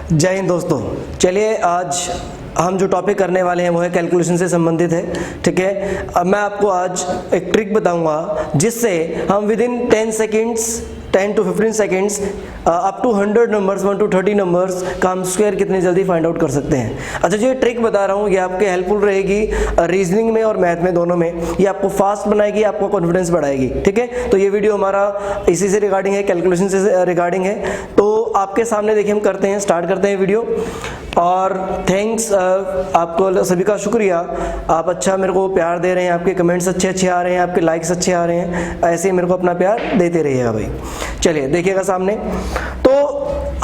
जय हिंद दोस्तों। चलिए आज हम जो टॉपिक करने वाले हैं वो है कैलकुलेशन से संबंधित है। ठीक है, अब मैं आपको आज एक ट्रिक बताऊंगा जिससे हम within 10 seconds 10 to 15 seconds up to 100 numbers 1 to 30 numbers का हम स्क्वायर कितनी जल्दी फाइंड आउट कर सकते हैं। अच्छा, जो ये ट्रिक बता रहा हूँ ये आपके हेल्पफुल रहेगी रीजनिंग में और मैथ में, दोनों में। ये आपको फास्ट बनाएगी, आपको कॉन्फिडेंस बढ़ाएगी। ठीक है, तो ये वीडियो हमारा इसी से रिगार्डिंग है, कैलकुलेशन से रिगार्डिंग है। तो आपके सामने देखिए हम करते हैं, स्टार्ट करते हैं वीडियो। और थैंक्स, आपको सभी का शुक्रिया, आप अच्छा मेरे को प्यार दे रहे हैं, आपके कमेंट्स अच्छे आ रहे हैं, आपके लाइक्स अच्छे आ रहे हैं। ऐसे ही मेरे को अपना प्यार देते रहिएगा भाई। चलिए देखिएगा सामने। तो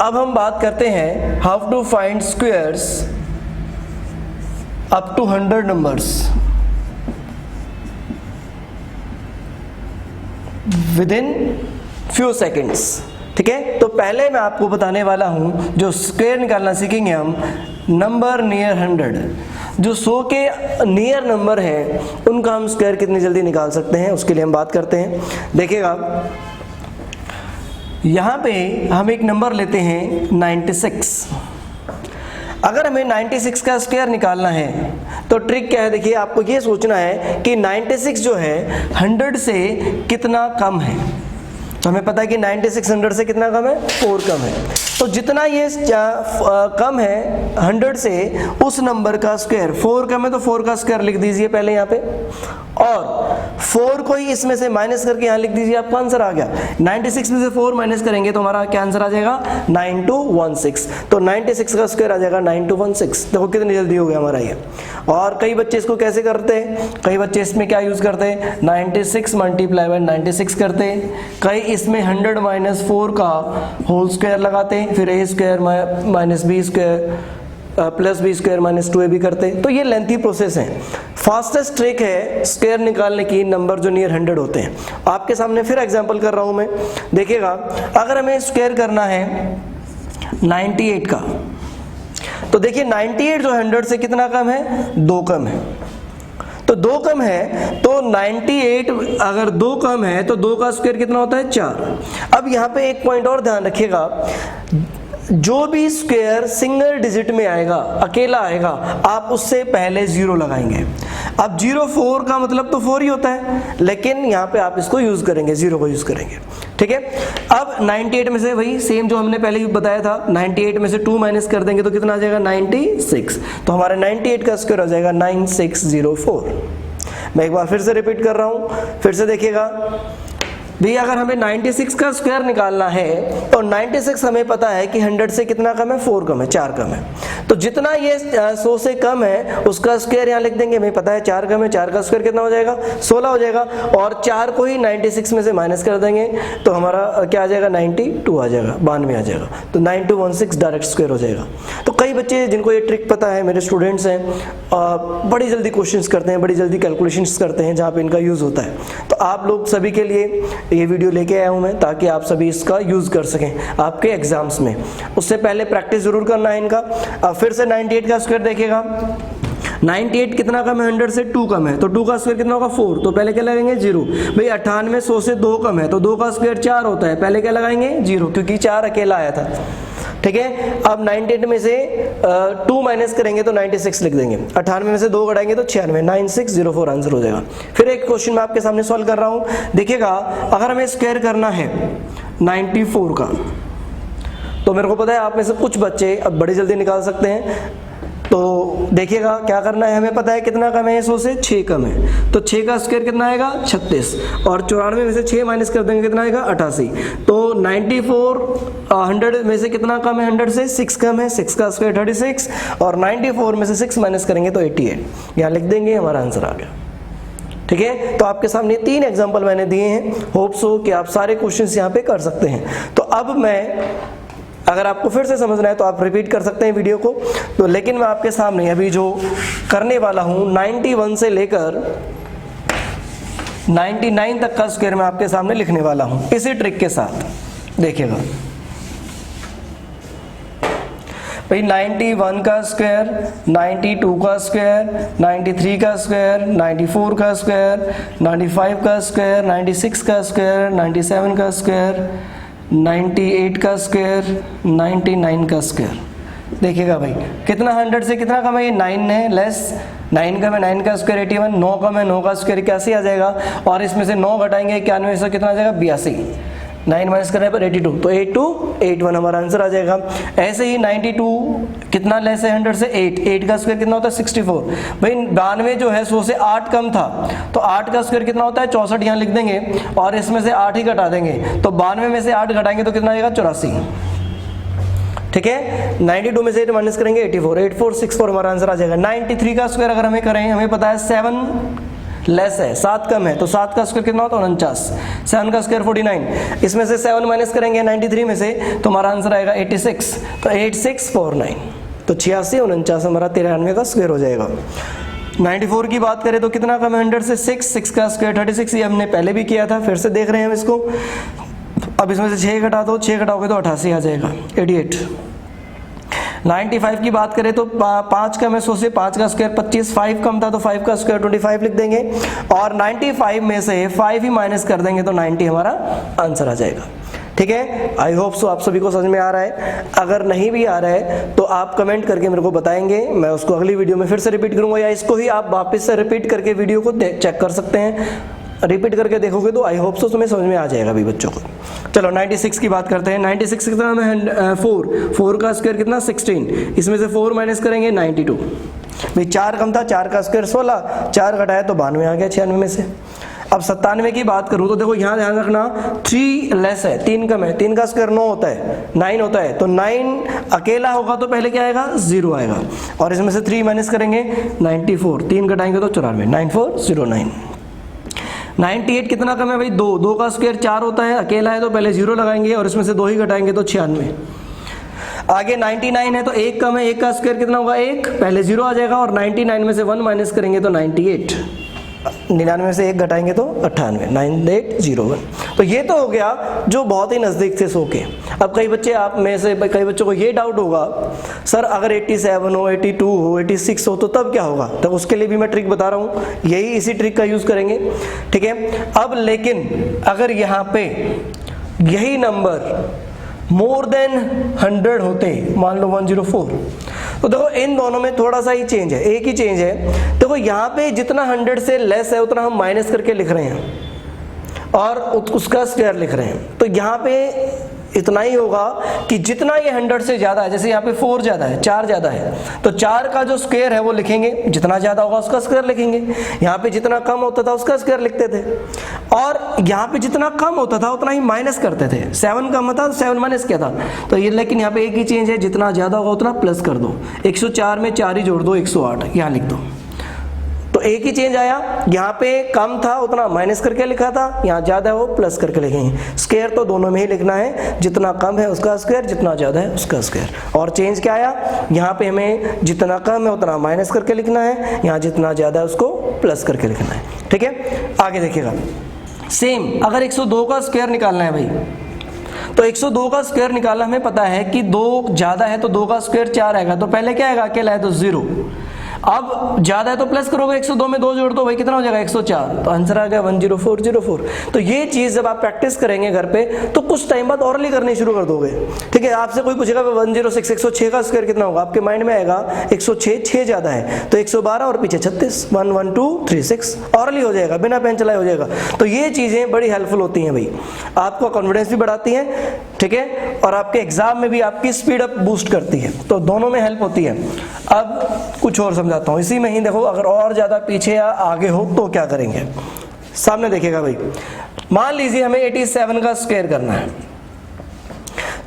अब हम बात करते हैं how to find squares up to 100 numbers within few seconds. ठीक है, तो पहले मैं आपको बताने वाला हूं, जो स्क्वायर निकालना सीखेंगे हम, नंबर नियर 100। जो 100 के नियर नंबर है उनका हम स्क्वायर कितनी जल्दी निकाल सकते हैं, उसके लिए हम बात करते हैं। देखिएगा यहाँ पे हम एक नंबर लेते हैं 96। अगर हमें 96 का स्क्वायर निकालना है तो ट्रिक क्या है, देखिए आपको ये सोचना है कि 96 जो है 100 से कितना कम है। तो हमें पता है कि 96 100 से कितना कम है, 4 कम है। तो जितना ये कम है 100 से, उस नंबर का स्क्वायर 4 कम है तो 4 का स्क्वायर लिख दीजिए पहले यहाँ पे, और 4 को ही इसमें से माइनस करके यहाँ लिख दीजिए, आपका आंसर आ गया। 96 में से 4 माइनस करेंगे तो हमारा क्या आंसर आ जाएगा, 9216। तो 96 का स्क्वायर आ जाएगा 9216। देखो कितनी जल्दी हो गया हमारा ये। और कई बच्चे इसको कैसे करते हैं, कई बच्चे इसमें क्या यूज करते हैं, 96 मल्टीप्लाई बाय 96 करते हैं, कई इसमें 100 माइनस 4 का होल स्क्वायर लगाते हैं, फिर a square minus b square plus b square minus 2ab करते हैं। तो ये लेंथी प्रोसेस है। फास्टेस्ट ट्रिक है स्क्वायर निकालने की, नंबर जो नियर 100 होते हैं। आपके सामने फिर एग्जांपल कर रहा हूं मैं। देखिएगा, अगर हमें स्क्वायर करना है 98 का, तो देखिए 98 जो 100 से कितना कम है, 2 कम है। तो 2 कम है तो 98 अगर 2 कम है तो 2 का स्क्वायर कितना होता है, 4। अब यहाँ पे एक पॉइंट और ध्यान रखिएगा, जो भी स्क्वायर सिंगल डिजिट में आएगा, अकेला आएगा, आप उससे पहले 0 लगाएंगे। अब 0 4 का मतलब तो 4 ही होता है, लेकिन यहाँ पे आप इसको यूज करेंगे, 0 को यूज करेंगे। ठीक है, अब 98 में से वही सेम जो हमने पहले ही बताया था, 98 में से 2 माइनस कर देंगे तो कितना आ जाएगा, 96। तो हमारे 98 का स्क्वायर आ जाएगा 9604। मैं एक बार फिर से रिपीट कर रहा हूँ, फिर से देखिएगा भैया। अगर हमें 96 का स्क्वायर निकालना है तो 96 हमें पता है कि 100 से कितना कम है, 4 कम है, 4 कम है। तो जितना ये 100 से कम है उसका स्क्वायर यहाँ लिख देंगे, हमें पता है 4 कम है, 4 का स्क्वायर कितना हो जाएगा, 16 हो जाएगा। और 4 को ही 96 में से माइनस कर देंगे तो हमारा क्या आ जाएगा, 92 आ जाएगा, 92 आ जाएगा। तो 9216 डायरेक्ट स्क्वायर हो जाएगा। तो कई बच्चे जिनको ये ट्रिक पता है, मेरे स्टूडेंट्स हैं, बड़ी जल्दी क्वेश्चंस करते हैं, बड़ी जल्दी कैलकुलेशंस करते हैं जहाँ पे इनका यूज होता है। तो आप लोग सभी के लिए ये वीडियो लेके आया हूं मैं, ताकि आप सभी इसका यूज कर सकें आपके एग्जाम्स में। उससे पहले प्रैक्टिस जरूर करना है इनका। अब फिर से 98 का स्क्वायर देखिएगा, 98 कितना कम है, 100 से 2 कम है, तो 2 का स्क्वायर कितना होगा, 4। तो पहले क्या लगाएंगे, 0। भाई 98 100 से 2 कम है तो 2 का स्क्वायर 4 होता है, पहले क्या लगाएंगे, 0, क्योंकि 4 अकेला आया था। ठीक है, अब 98 में से 2 माइनस करेंगे तो 96 लिख देंगे, 98 में से 2 घटाएंगे तो 96, 9604 आंसर हो जाएगा। फिर एक क्वेश्चन मैं आपके सामने सॉल्व कर रहा हूं। देखिएगा, अगर हमें स्क्वायर करना है 94 का, तो मेरे को पता है आप में से कुछ बच्चे अब बड़ी जल्दी निकाल सकते हैं। तो देखिएगा क्या करना है, हमें पता है कितना कम है, 100 से 6 कम है, तो 6 का स्क्वायर कितना आएगा, 36। और 94 में से 6 माइनस कर देंगे कितना आएगा, 88। तो 94 100 में से कितना कम है, 100 से 6 कम है, 6 का स्क्वायर 36। और 94 में से 6 माइनस करेंगे तो 88, यहाँ लिख देंगे, हमारा आंसर आ गया। ठीक है, तो आपके सामने 3 एग्जाम्पल मैंने दिए हैं। होप सो कि आप सारे क्वेश्चंस यहाँ पे कर सकते हैं। तो अब मैं, अगर आपको फिर से समझना है तो आप रिपीट कर सकते हैं वीडियो को। तो लेकिन मैं आपके सामने अभी जो करने वाला हूं, 91 से लेकर 99 तक का स्क्वायर मैं आपके सामने लिखने वाला हूं, इसी ट्रिक के साथ। देखिएगा भाई, 91 का स्क्वायर, 92 का स्क्वायर, 93 का स्क्वायर, 94 का स्क्वायर, 95 का स्क्वायर, 96 का स्क्वायर, 97 का स्क्वायर, 98 का स्क्वायर, 99 का स्क्वायर। देखिएगा भाई कितना 100 से कितना कम है, ये 9 है, लेस 9 कम है, 9 का स्क्वायर 81, 9 कम है, 9 का स्क्वायर 81 आ जाएगा, और इसमें से 9 घटाएंगे 91 से कितना आ जाएगा 82, 9 माइनस करने पर 82, तो 8281 हमारा आंसर आ जाएगा। ऐसे ही 92 कितना लेस है 100 से 8 का स्क्वायर कितना होता है 64, भाई 92 जो है 100 से 8 कम था, तो 8 का स्क्वायर कितना होता है 64, यहाँ लिख देंगे और इसमें से 8 ही घटा देंगे, तो 92 में से 8 घटाएंगे तो कितना आएगा 84, ठीक है। 92 में से 8 माइनस करेंगे 84, 8464 हमारा आंसर आ जाएगा। 93 का स्क्वायर अगर हमें करें, हमें पता है 7 लेस है, 7 कम है, तो 7 का स्क्वायर कितना होता है 49, 7 का स्क्वायर 49, इसमें से 7 माइनस करेंगे 93 में से तो हमारा आंसर आएगा 86, तो 8649, तो 86 49 हमारा 93 का स्क्वायर हो जाएगा। 94 की बात करें तो कितना कम है 100 से 6 का स्क्वायर 36, ये हमने पहले भी किया था, फिर से देख रहे हैं हम इसको। अब इसमें से 6 घटा दो, 6 घटाओगे तो 88 आ जाएगा 88। 95 की बात करें तो 5 कम है 100 से, 5 का स्क्वायर 25, 5 कम था तो 5 का स्क्वायर 25 लिख देंगे, और 95 में से 5 ही माइनस कर देंगे तो 90 हमारा आंसर आ जाएगा, ठीक है। आई होप सो आप सभी को समझ में आ रहा है। अगर नहीं भी आ रहा है तो आप कमेंट करके मेरे को बताएंगे, मैं उसको अगली वीडियो में फिर से रिपीट करूंगा, या इसको ही आप वापस से रिपीट करके वीडियो को चेक कर सकते हैं, रिपीट करके देखोगे तो आई होप सो तुम्हें समझ में आ जाएगा अभी बच्चों को। चलो 96 की बात करते हैं। 96 कितना है 4 का स्क्वायर कितना 16, इसमें से 4 माइनस करेंगे 92, भाई 4 कम था, 4 का स्क्वायर 16, 4 घटाया तो 92 आ गया 96 में से। अब 97 की बात करूं तो देखो यहाँ ध्यान रखना 3 लेस है, 3 कम है, 3 का स्क्वायर 9 होता है, 9 होता है, तो 9 अकेला होगा तो पहले क्या आएगा 0 आएगा, और इसमें से 3 माइनस करेंगे 94, 3 घटाएंगे तो 94, 9409। 98 कितना कम है भाई 2 का स्क्वायर 4 होता है, अकेला है तो पहले 0 लगाएंगे और इसमें से 2 ही घटाएंगे तो 96। आगे 99 है तो 1 कम है, 1 का स्क्वायर कितना होगा 1, पहले 0 आ जाएगा, और 99 में से 1 माइनस करेंगे तो 98, 99 में से 1 घटाएंगे तो 98, 9801। तो ये तो हो गया जो बहुत ही नज़दीक से 100 के। अब कई बच्चे आप में से कई बच्चों को ये डाउट होगा सर अगर 87 हो 82 हो 86 हो तो तब क्या होगा, तो उसके लिए भी मैं ट्रिक बता रहा हूँ, यही इसी ट्रिक का यूज़ करेंगे, ठीक है। अब लेकिन अगर यहाँ पे यही नंबर मोर देन 100 होते, मान लो 104, तो देखो इन दोनों में थोड़ा सा ही चेंज है, एक ही चेंज है। देखो यहाँ पे जितना 100 से लेस है उतना हम माइनस करके लिख रहे हैं और उसका स्क्वायर लिख रहे हैं, तो यहाँ पे इतना ही होगा कि जितना ये 100 से ज़्यादा है, जैसे यहाँ पे 4 ज़्यादा है 4 ज़्यादा है, तो 4 का जो स्क्वायर है वो लिखेंगे, जितना ज़्यादा होगा उसका स्क्वायर लिखेंगे। यहाँ पे जितना कम होता था उसका स्क्वायर लिखते थे, और यहाँ पे जितना कम होता था उतना ही माइनस करते थे। 7 कम था तो 7 माइनस किया था, तो ये लेकिन यहाँ पे एक ही चेंज है, जितना ज़्यादा होगा उतना प्लस कर दो। 104 में 4 ही जोड़ दो 108, यहाँ लिख दो, तो एक ही चेंज आया। यहाँ पे कम था उतना माइनस करके लिखा था, यहाँ ज़्यादा है वो प्लस करके लिखेंगे। स्क्वायर तो दोनों में ही लिखना है, जितना कम है उसका स्क्वायर, जितना ज़्यादा है उसका स्क्वायर। और चेंज क्या आया, यहाँ पे हमें जितना कम है उतना माइनस करके लिखना है, यहाँ जितना ज़्यादा है उसको प्लस करके लिखना है, ठीक है। आगे देखिएगा सेम, अगर 102 का स्क्वायर निकालना है भाई, तो 102 का स्क्वायर निकालना हमें पता है कि 2 ज़्यादा है तो 2 का स्क्वायर 4 आएगा, तो पहले क्या आएगा, अकेला है तो 0, अब ज्यादा है तो प्लस करोगे, 102 में 2 जोड़ दो भाई कितना हो जाएगा 104, तो आंसर आ गया 10404। तो ये चीज जब आप प्रैक्टिस करेंगे घर पे तो कुछ टाइम बाद ऑरली करनी शुरू कर दोगे, ठीक है। आपसे कोई पूछेगा 106 106 का स्क्वायर कितना होगा, आपके माइंड में आएगा 106, 6 ज्यादा है तो 112 और पीछे 36, 11236 ऑरली हो जाएगा, बिना पेन चलाए हो जाएगा। तो ये चीजें बड़ी हेल्पफुल होती हैं भाई, आपको कॉन्फिडेंस भी बढ़ाती हैं, ठीक है, और आपके एग्जाम में भी आपकी स्पीड अप बूस्ट करती है, तो दोनों में हेल्प होती है। अब कुछ और समझाता हूँ, इसी में ही देखो, अगर और ज़्यादा पीछे या आगे हो तो क्या करेंगे, सामने देखिएगा भाई। मान लीजिए हमें 87 का स्क्वायर करना है,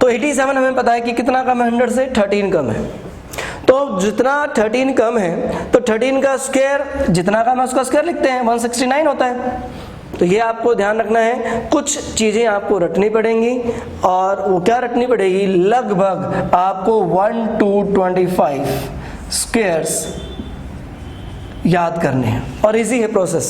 तो 87 हमें पता है कि कितना कम है 100 से, 13 कम है, तो जितना 13 कम है तो 13 का स्क्वायर जितना कम है उसका स्क्वायर लिखते हैं, 169 होता है। तो ये आपको ध्यान रखना है, कुछ चीज़ें आपको रटनी पड़ेंगी, और वो क्या रटनी पड़ेगी, लगभग आपको 1 to 25 स्क्वायर्स याद करने हैं, और इजी है प्रोसेस,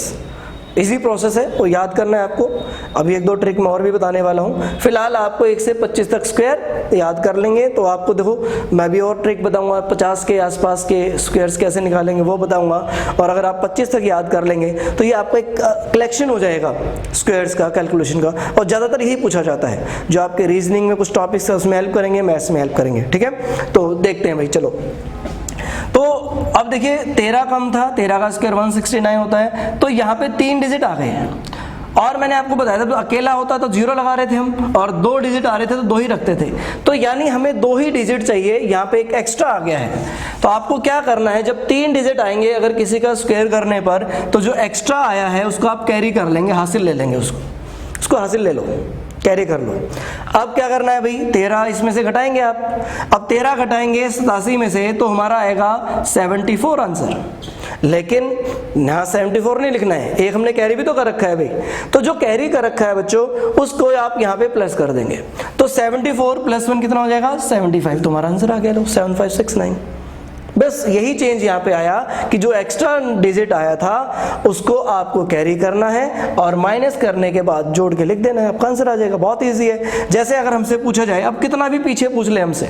इजी प्रोसेस है, वो याद करना है आपको। अभी एक दो ट्रिक मैं और भी बताने वाला हूँ। फिलहाल आपको 1 से 25 तक स्क्वायर याद कर लेंगे तो आपको देखो मैं भी और ट्रिक बताऊंगा, 50 के आसपास के स्क्वायर्स कैसे निकालेंगे वो बताऊंगा। और अगर आप 25 तक याद कर लेंगे तो ये आपका एक कलेक्शन हो जाएगा स्क्वायर्स का, कैलकुलेशन का। और ज़्यादातर यही पूछा जाता है, जो आपके रीजनिंग में कुछ टॉपिक्स है उसमें हेल्प करेंगे, मैथ्स में हेल्प करेंगे। ठीक है, तो देखते हैं भाई। चलो तो अब देखिए 13 कम था, 13 का स्क्वायर 169 होता है, तो यहाँ पे 3 डिजिट आ गए हैं। और मैंने आपको बताया था तो अकेला होता तो 0 लगा रहे थे हम, और 2 डिजिट आ रहे थे तो 2 ही रखते थे। तो यानी हमें 2 ही डिजिट चाहिए, यहाँ पे एक एक्स्ट्रा आ गया है। तो आपको क्या करना है, जब 3 डिजिट आएंगे अगर किसी का स्क्वायर करने पर, तो जो एक्स्ट्रा आया है उसको आप कैरी कर लेंगे, हासिल ले लेंगे, उसको हासिल ले लो, कैरी कर लो। अब क्या करना है भाई, 13 इसमें से घटाएंगे आप। अब 13 घटाएंगे 87 में से तो हमारा आएगा 74 आंसर। लेकिन यहाँ 74 नहीं लिखना है, एक हमने कैरी भी तो कर रखा है भाई। तो जो कैरी कर रखा है बच्चों उसको आप यहाँ पे प्लस कर देंगे। तो 74 + 1 कितना हो जाएगा, 75। तुम्हारा आंसर आ गया, लो 7569। बस यही चेंज यहाँ पे आया कि जो एक्स्ट्रा डिजिट आया था उसको आपको कैरी करना है और माइनस करने के बाद जोड़ के लिख देना है, आपका आंसर आ जाएगा। बहुत इजी है। जैसे अगर हमसे पूछा जाए, अब कितना भी पीछे पूछ ले हमसे,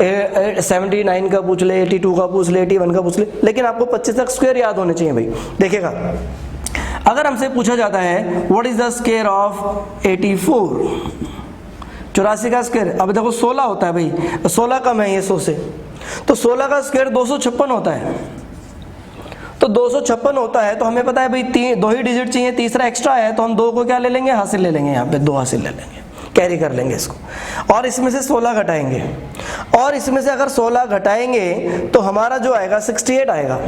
79 का पूछ ले, 82 का पूछ ले, 81 का पूछ ले, लेकिन आपको 25 तक स्क्वायर याद होने चाहिए भाई। देखिएगा अगर हमसे पूछा जाता है what is the square of 84, 84 का स्क्वायर, अब देखो 16 होता है भाई, 16 कम है ये 100 से, तो 16 का स्क्वायर 256 होता है। तो 256 होता है, तो हमें पता है भाई 2 ही डिजिट चाहिए, तीसरा एक्स्ट्रा है, तो हम 2 को क्या ले लेंगे, हासिल ले लेंगे, यहाँ पे 2 हासिल ले लेंगे, कैरी कर लेंगे इसको। और इसमें से 16 घटाएंगे, और इसमें से अगर 16 घटाएंगे तो हमारा जो आएगा 68 आएगा।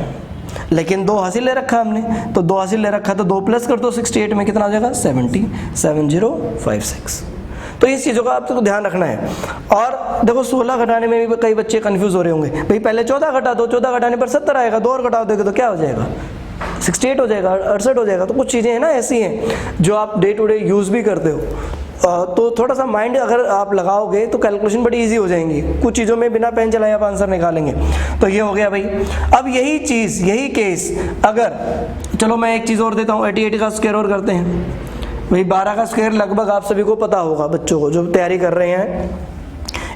लेकिन 2 हासिल ले रखा हमने, तो 2 हासिल ले रखा तो 2 प्लस कर दो, 68 में कितना हो जाएगा, 7056। तो इस चीज़ों का आपको ध्यान रखना है। और देखो 16 घटाने में भी कई बच्चे कंफ्यूज हो रहे होंगे, भाई पहले 14 घटा दो, 14 घटाने पर 70 आएगा, 2 और घटा दोगे तो क्या हो जाएगा, 68 हो जाएगा, 68 हो जाएगा। तो कुछ चीज़ें हैं ना ऐसी हैं जो आप डे टू डे यूज़ भी करते हो, तो थोड़ा सा माइंड अगर आप लगाओगे तो कैलकुलेशन बड़ी इजी हो जाएंगी। कुछ चीज़ों में बिना पेन चलाए आप आंसर निकालेंगे। तो ये हो गया भाई। अब यही चीज़, यही केस अगर, चलो मैं एक चीज़ और देता हूँ, 88 का स्क्वायर और करते हैं भाई। 12 का स्क्वायर लगभग आप सभी को पता होगा, बच्चों को जो तैयारी कर रहे हैं,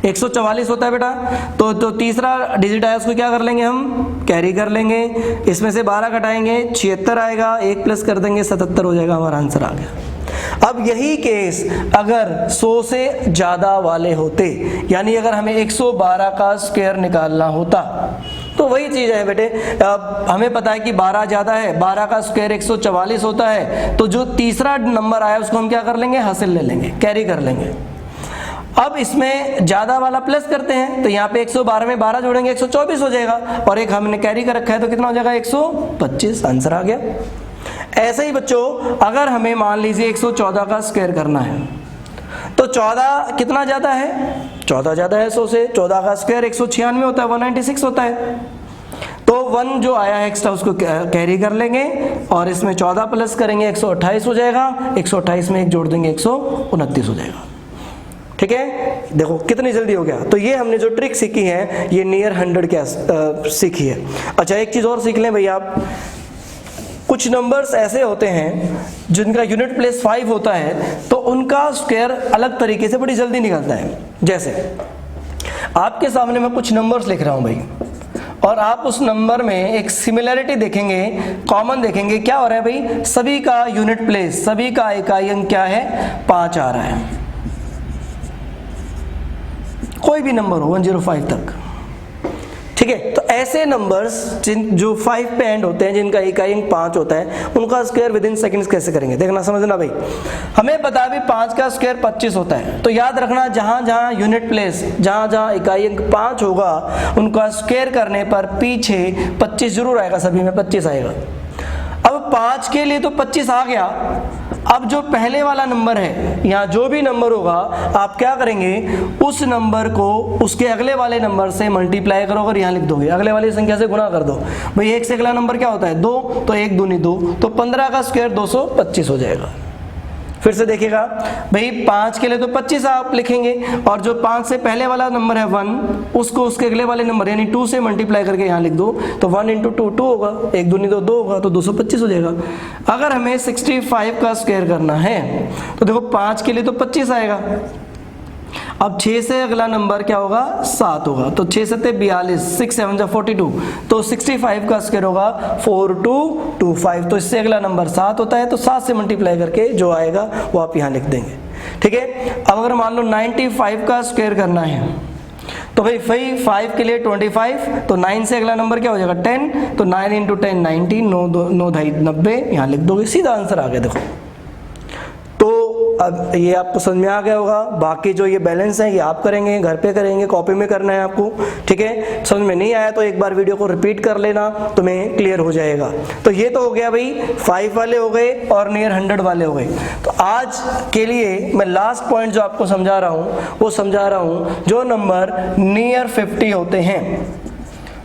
144 होता है बेटा। तो तीसरा डिजिट आया उसको क्या कर लेंगे, हम कैरी कर लेंगे। इसमें से 12 घटाएंगे, 76 आएगा, 1 प्लस कर देंगे, 77 हो जाएगा, हमारा आंसर आ गया। अब यही केस अगर 100 से ज़्यादा वाले होते, यानी अगर हमें 112 का स्क्वायर निकालना होता, तो वही चीज़ है बेटे। अब हमें पता है कि 12 ज़्यादा है, 12 का स्क्वायर 144 होता है, तो जो तीसरा नंबर आया उसको हम क्या कर लेंगे, हासिल ले लेंगे, कैरी कर लेंगे। अब इसमें ज़्यादा वाला प्लस करते हैं, तो यहाँ पे 112 में 12 जोड़ेंगे, 124 हो जाएगा, और एक हमने कैरी कर रखा है तो कितना हो जाएगा, 125, आंसर आ गया। ऐसे ही बच्चों अगर हमें मान लीजिए 114 का स्क्वायर करना है, तो 14 कितना ज़्यादा है, 14 ज़्यादा है 100 से। 14 का स्क्वायर 196 होता है, 196 होता है। तो 1 जो आया है एक्स्ट्रा उसको कैरी कर लेंगे, और इसमें 14 प्लस करेंगे, 128 हो जाएगा, 128 में 1 जोड़ देंगे, 129 हो जाएगा। ठीक है, देखो कितनी जल्दी हो गया। तो ये हमने जो ट्रिक सीखी है ये नियर 100 क्या सीखी है। अच्छा एक चीज़ और सीख लें भैया आप, कुछ नंबर्स ऐसे होते हैं जिनका यूनिट प्लेस 5 होता है, तो उनका स्क्वायर अलग तरीके से बड़ी जल्दी निकलता है। जैसे आपके सामने मैं कुछ नंबर्स लिख रहा हूं भाई, और आप उस नंबर में एक सिमिलरिटी देखेंगे, कॉमन देखेंगे, क्या हो रहा है भाई, सभी का यूनिट प्लेस, सभी का इकाई अंक क्या है, 5 आ रहा है। कोई भी नंबर हो 105 तक, ठीक है। तो ऐसे नंबर्स जो 5 पे एंड होते हैं, जिनका इकाई अंक 5 होता है, उनका स्क्वायर विद इन सेकंड्स कैसे करेंगे, देखना समझना भाई। हमें पता है 5 का स्क्वायर 25 होता है, तो याद रखना जहां जहां यूनिट प्लेस, जहां जहां इकाई अंक 5 होगा, उनका स्क्वायर करने पर पीछे 25 जरूर आएगा, सभी में 25 आएगा। अब 5 के लिए तो 25 आ गया। अब जो पहले वाला नंबर है, यहाँ जो भी नंबर होगा, आप क्या करेंगे, उस नंबर को उसके अगले वाले नंबर से मल्टीप्लाई करो, अगर यहाँ लिख दोगे, अगले वाली संख्या से गुणा कर दो भाई। 1 से अगला नंबर क्या होता है, 2, तो 1 दूनी 2, तो 15 का स्क्वायर 225 हो जाएगा। फिर से देखिएगा भाई 5 के लिए तो 25 आप लिखेंगे, और जो 5 से पहले वाला नंबर है 1, उसको उसके अगले वाले नंबर यानी 2 से मल्टीप्लाई करके यहाँ लिख दो, तो 1 × 2 2 होगा, 1 दूनी तो 2 होगा, तो 225 हो जाएगा। अगर हमें 65 का स्क्वायर करना है तो देखो 5 के लिए तो 25 आएगा, अब 6 से अगला नंबर क्या होगा 7 होगा, तो 6 7 42, 6 7 42, तो 65 का स्क्वायर होगा 4225, तो इससे अगला नंबर 7 होता है, तो 7 से मल्टीप्लाई करके जो आएगा वो आप यहाँ लिख देंगे। ठीक है, अब अगर मान लो 95 का स्क्वायर करना है तो भाई 5 के लिए 25, तो 9 से अगला नंबर क्या हो जाएगा 10, तो 9 × 10 90, 9 2 90, यहाँ लिख दोगे, सीधा आंसर आ गया। देखो तो अब ये आपको समझ में आ गया होगा। बाकी जो ये बैलेंस है ये आप करेंगे, घर पे करेंगे, कॉपी में करना है आपको। ठीक है, समझ में नहीं आया तो एक बार वीडियो को रिपीट कर लेना, तुम्हें क्लियर हो जाएगा। तो ये तो हो गया भाई 5 वाले हो गए और नियर 100 वाले हो गए। तो आज के लिए मैं लास्ट पॉइंट जो आपको समझा रहा हूँ वो समझा रहा हूँ, जो नंबर नियर 50 होते हैं,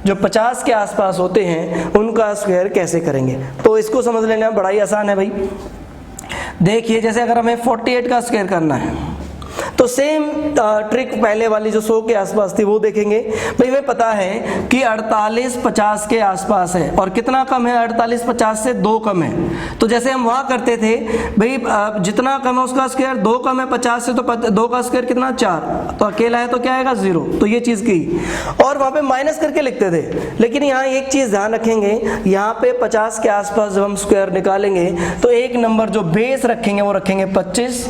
जो 50 के आसपास होते हैं, उनका स्क्वायर कैसे करेंगे। तो इसको समझ लेना बड़ा ही आसान है भाई। देखिए जैसे अगर हमें 48 का स्क्वायर करना है तो सेम ट्रिक पहले वाली जो 100 के आसपास थी वो देखेंगे। भाई हमें पता है कि 48 50 के आसपास है, और कितना कम है 48 50 से 2 कम है। तो जैसे हम वहाँ करते थे भाई जितना कम है उसका स्क्वायर 2 कम है 50 से, तो 2 का स्क्वायर कितना 4, तो अकेला है तो क्या आएगा 0, तो ये चीज़ की, और वहाँ पे माइनस करके लिखते थे। लेकिन यहाँ एक चीज़ ध्यान रखेंगे, यहाँ पे 50 के आसपास जब हम स्क्वायर निकालेंगे तो एक नंबर जो बेस रखेंगे वो रखेंगे 25,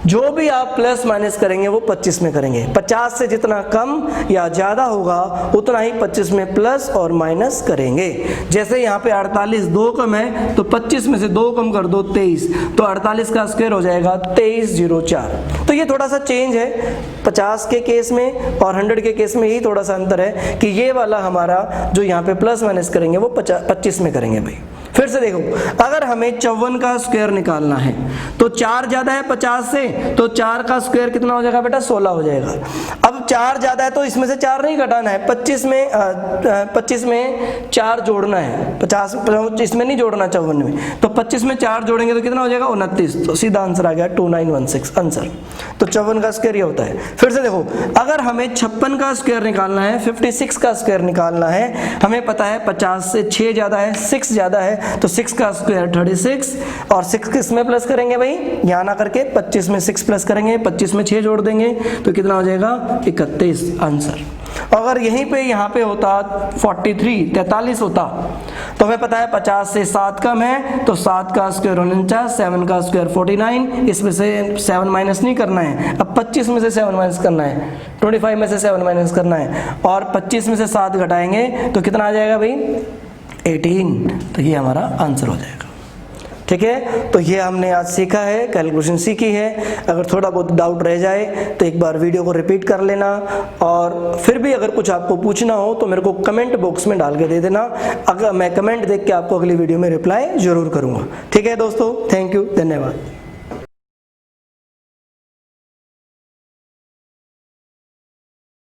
जो भी आप प्लस माइनस करेंगे वो 25 में करेंगे। 50 से जितना कम या ज़्यादा होगा उतना ही 25 में प्लस और माइनस करेंगे। जैसे यहाँ पे 48 2 कम है तो 25 में से 2 कम कर दो 23, तो 48 का स्क्वायर हो जाएगा 2304। तो ये थोड़ा सा चेंज है 50 के केस में और 100 के केस में, यही थोड़ा सा अंतर है कि ये वाला हमारा जो यहाँ पे प्लस माइनस करेंगे वो 25 में करेंगे भाई। फिर से देखो, अगर हमें 54 का स्क्वायर निकालना है तो 4 ज्यादा है 50 से, तो 4 का स्क्वायर कितना हो जाएगा बेटा 16 हो जाएगा। अब 4 ज्यादा है तो इसमें से 4 नहीं घटाना है, 25 में 4 जोड़ना है, 50 इसमें नहीं जोड़ना 54 में, तो 25 में 4 जोड़ेंगे तो कितना हो जाएगा 29, तो सीधा आंसर आ गया 2916 आंसर। तो 54 का स्क्वायर ये होता है। फिर से देखो, अगर हमें 56 का स्क्वायर निकालना है, 56 का स्क्वायर निकालना है, हमें पता है 50 से 6 ज्यादा है 6 ज्यादा है, तो 6 का स्क्वायर 36, और 6 किस में प्लस करेंगे भाई, यहाँ ना करके 25 में 6 प्लस करेंगे, 25 में 6 जोड़ देंगे तो कितना हो जाएगा 31 आंसर। अगर यहीं पे यहाँ पे होता 43 होता, तो हमें पता है 50 से 7 कम है, तो 7 का स्क्वायर 49, 7 का स्क्वायर 49, इसमें से 7 माइनस नहीं करना है, अब 25 में से 7 माइनस करना है, 25 में से 7 माइनस करना है, और 25 में से 7 घटाएंगे तो कितना आ जाएगा भाई 18, तो ये हमारा आंसर हो जाएगा। ठीक है, तो ये हमने आज सीखा है, कैलकुलेशन सीखी है। अगर थोड़ा बहुत डाउट रह जाए तो एक बार वीडियो को रिपीट कर लेना, और फिर भी अगर कुछ आपको पूछना हो तो मेरे को कमेंट बॉक्स में डाल के दे देना। अगर मैं कमेंट देख के आपको अगली वीडियो में रिप्लाई जरूर करूँगा। ठीक है दोस्तों, थैंक यू, धन्यवाद।